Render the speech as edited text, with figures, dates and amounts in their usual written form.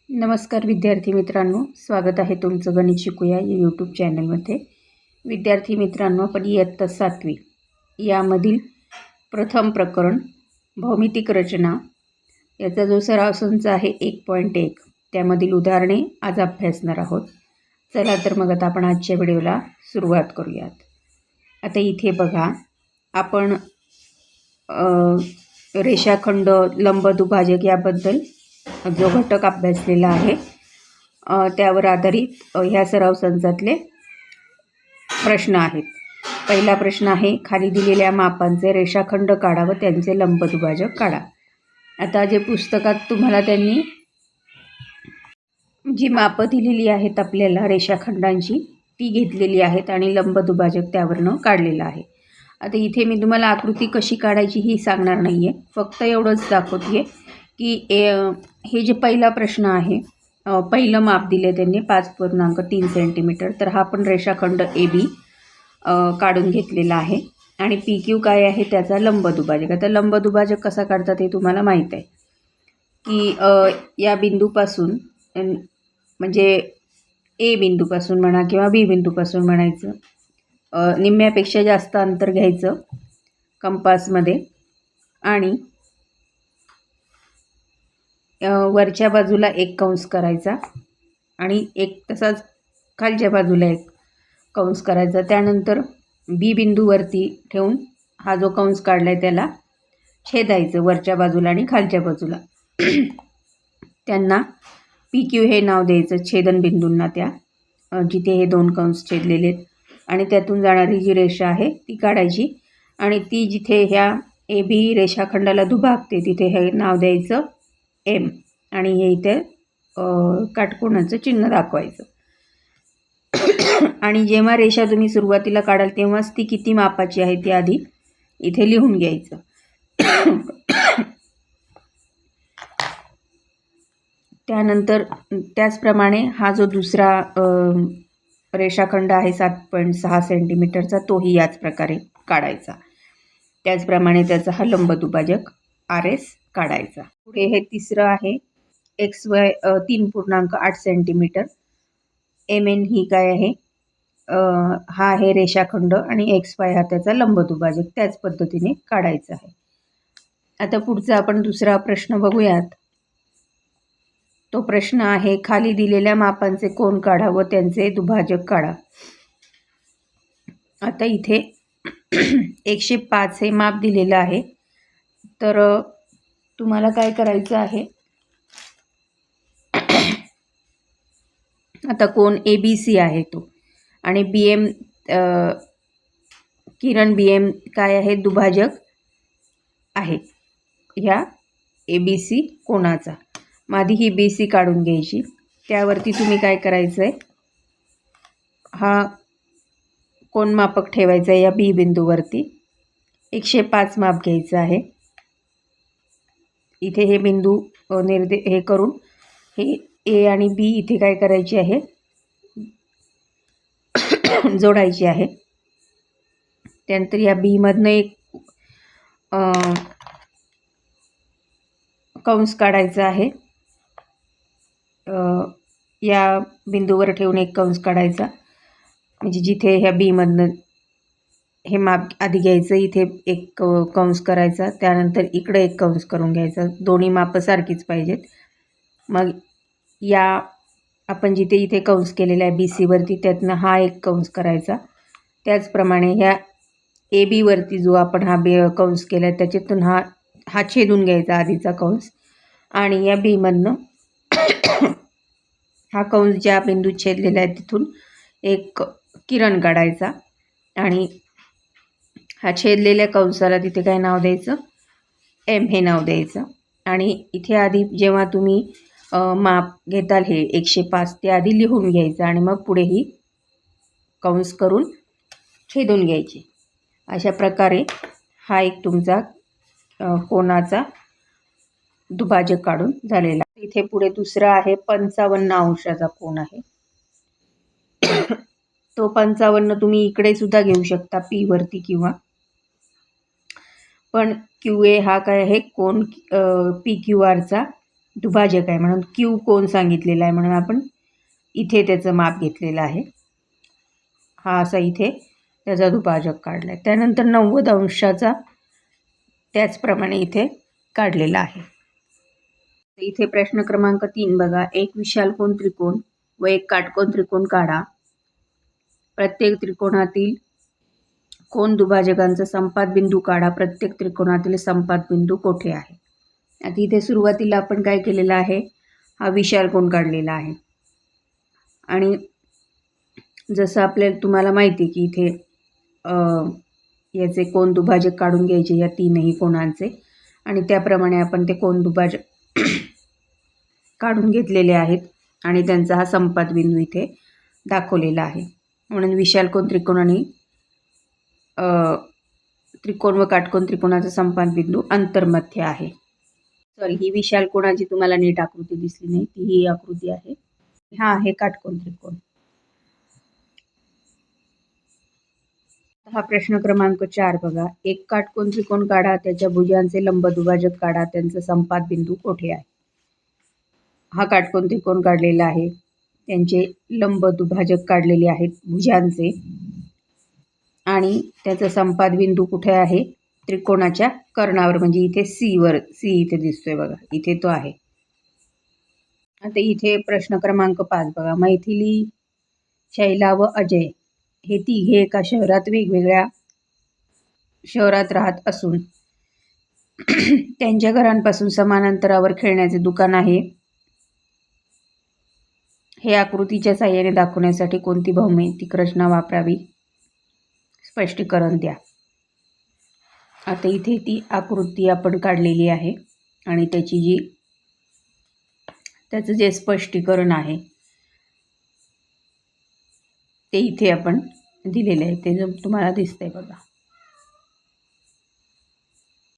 नमस्कार विद्यार्थी मित्रांनो, स्वागत आहे तुमचं गणित शिकूया या यूट्यूब चॅनलमध्ये। विद्यार्थी मित्रांनो, आपण इयत्ता 7वी यामधील प्रथम प्रकरण भौमितिक रचना याचा जो सराव संच आहे 1.1 त्यामधील उदाहरणे आज अभ्यासणार आहोत। चला तर मग आता आपण आजच्या व्हिडिओला सुरुवात करूयात। आता इथे बघा, आपण रेषाखंड लंबदुभाजक याबद्दल जो घटक अभ्यासलेला आहे त्यावर आधारित ह्या सराव संचातले प्रश्न आहेत। पहिला प्रश्न आहे, खाली दिलेल्या मापांचे रेषाखंड काढा व त्यांचे लंबदुभाजक काढा। आता जे पुस्तकात तुम्हाला त्यांनी जी मापं दिलेली आहेत आपल्याला रेषाखंडांची ती घेतलेली आहेत आणि लंबदुभाजक त्यावरनं काढलेलं आहे। आता इथे मी तुम्हाला आकृती कशी काढायची ही सांगणार नाही आहे, फक्त एवढंच दाखवते की हे जे पहिला प्रश्न आहे, पहिलं माप दिले त्यांनी 5.3 सेंटीमीटर, तर हा पण रेषाखंड AB काढून घेतलेला आहे आणि PQ काय आहे त्याचा लंबदुभाजक। आता लंबदुभाजक कसा काढतात हे तुम्हाला माहीत आहे की या बिंदूपासून म्हणजे A बिंदूपासून म्हणा किंवा B बिंदूपासून म्हणायचं, निम्म्यापेक्षा जास्त अंतर घ्यायचं कंपासमध्ये आणि वरच्या बाजूला एक कंस करायचा आणि एक तसाच खालच्या बाजूला एक कंस करायचा। त्यानंतर B बिंदूवरती ठेवून हा जो कंस काढला आहे त्याला छेदायचं वरच्या बाजूला आणि खालच्या बाजूला। त्यांना PQ हे नाव द्यायचं, छेदन बिंदूंना त्या जिथे हे दोन कंस छेदलेले आहेत, आणि त्यातून जाणारी जी रेषा आहे ती काढायची आणि ती जिथे ह्या AB रेषाखंडाला दुभागते तिथे हे नाव द्यायचं M आणि हे इथे काटकोनाचं चिन्ह दाखवायचं। आणि जेव्हा रेषा तुम्ही सुरुवातीला काढाल तेव्हाच ती किती मापाची आहे ती आधी इथे लिहून घ्यायचं। त्यानंतर त्याचप्रमाणे हा जो दुसरा रेषाखंड आहे 7.6 सेंटीमीटरचा तोही याच प्रकारे काढायचा। त्याचप्रमाणे त्याचा हा लंबदुभाजक RS काढायचा। पुढे हे तिसरं आहे XY 3.8 सेंटीमीटर, MN ही काय आहे, हा आहे रेषाखंड आणि XY हा त्याचा लंबदुभाजक, त्याच पद्धतीने काढायचा आहे। आता पुढचा आपण दुसरा प्रश्न बघूयात। तो प्रश्न आहे, खाली दिलेल्या मापांचे कोन काढा व त्यांचे दुभाजक काढा। आता इथे 105 हे माप दिलेलं आहे, तर तुम्हाला काय करायचं आहे, आता कोन ABC आहे तो आणि BM किरण BM काय आहे, दुभाजक आहे ह्या ABC कोणाचा। आधी ही BC काढून घ्यायची, त्यावरती तुम्ही काय करायचं आहे, हा कोन मापक ठेवायचा आहे या B बिंदूवरती, 105 माप घ्यायचं आहे। इथे हे बिंदू हे करून हे A आणि B इथे काय करायचे आहे, जोडायचे आहे। त्यानंतर या B मधनं एक कंस काढायचा आहे, या बिंदूवर ठेवून एक कंस काढायचा, म्हणजे जिथे ह्या B मधनं हे माप आधी घ्यायचं, इथे एक कंस करायचा, त्यानंतर इकडे एक कंस करून घ्यायचा, दोन्ही मापं सारखीच पाहिजेत। मग या आपण जिथे इथे कंस केलेला आहे BC वरती त्यातनं हा एक कंस करायचा। त्याचप्रमाणे ह्या AB वरती जो आपण हा कंस केला आहे त्याच्यातून हा छेदून घ्यायचा आधीचा कंस आणि या B मधनं हा कंस ज्या बिंदूत छेदलेला आहे तिथून एक किरण काढायचा आणि हा छेदलेल्या कंसाला तिथे काय नाव द्यायचं, M हे नाव द्यायचं। आणि इथे आधी जेव्हा तुम्ही माप घेताल हे 105 ते आधी लिहून घ्यायचं आणि मग पुढे ही कंस करून छेदून घ्यायची। अशा प्रकारे हा एक तुमचा कोनाचा दुभाजक काढून झालेला। इथे पुढे दुसरा आहे 55 अंशाचा कोन आहे, तो 55 तुम्ही इकडे सुद्धा घेऊ शकता P वरती किंवा, पण QA हा काय आहे, कोन PQRचा दुभाजक आहे म्हणून क्यू कोन सांगितलेला आहे म्हणून आपण इथे त्याचं माप घेतलेलं आहे. हा असा इथे त्याचा दुभाजक काढला आहे. त्यानंतर 90 अंशाचा त्याचप्रमाणे इथे काढलेला आहे. इथे प्रश्न क्रमांक 3 बघा. एक विशालकोन त्रिकोण व एक काटकोन त्रिकोण काढा. प्रत्येक त्रिकोणातील कोन दुभाजकांचा संपात बिंदू काढा. प्रत्येक त्रिकोणातील संपात बिंदू कोठे आहे. आता इथे सुरुवातीला आपण काय केलेलं आहे, हा विशालकोन काढलेला आहे आणि जसं तुम्हाला माहिती आहे की इथे याचे कोन दुभाजक काढून घ्यायचे या तीनही कोणांचे आणि त्याप्रमाणे आपण ते कोन दुभाजक काढून घेतलेले आहेत आणि त्यांचा हा संपात बिंदू इथे दाखवलेला आहे. म्हणून विशालकोन त्रिकोण आणि त्रिकोण व काटकोन त्रिकोणाचा संपात बिंदू अंतर्मध्य आहे. सॉरी, ही विशालकोणाची तुम्हाला नीट आकृती दिसली नाही, ती ही आकृती आहे. हा आहे काटकोन त्रिकोण. हा प्रश्न क्रमांक 4 बघा. एक काटकोन त्रिकोण काढा. त्याच्या भुजांचे लंब दुभाजक काढा. त्यांचा संपात बिंदू कोठे आहे. हा काटकोन त्रिकोण काढलेला आहे. त्यांचे लंब दुभाजक काढलेले आहेत भुजांचे आणि त्याचा संपात बिंदू कुठे आहे, त्रिकोणाच्या कर्णावर, म्हणजे इथे सी इथे दिसतोय बघा, इथे तो आहे. आता इथे प्रश्न क्रमांक 5 बघा. मैथिली, शैला व अजय हे तिघे एका शहरात वेगवेगळ्या शहरात राहत असून त्यांच्या घरांपासून समान अंतरावर खेळण्याचे दुकान आहे. हे आकृतीच्या साहाय्याने दाखवण्यासाठी कोणती भौमितिक रचना वापरावी, स्पष्टीकरण द्या. आता इथे ती आकृती आपण काढलेली आहे आणि त्याचं जे स्पष्टीकरण आहे ते इथे आपण दिलेलं आहे, ते तुम्हाला दिसतंय बघा.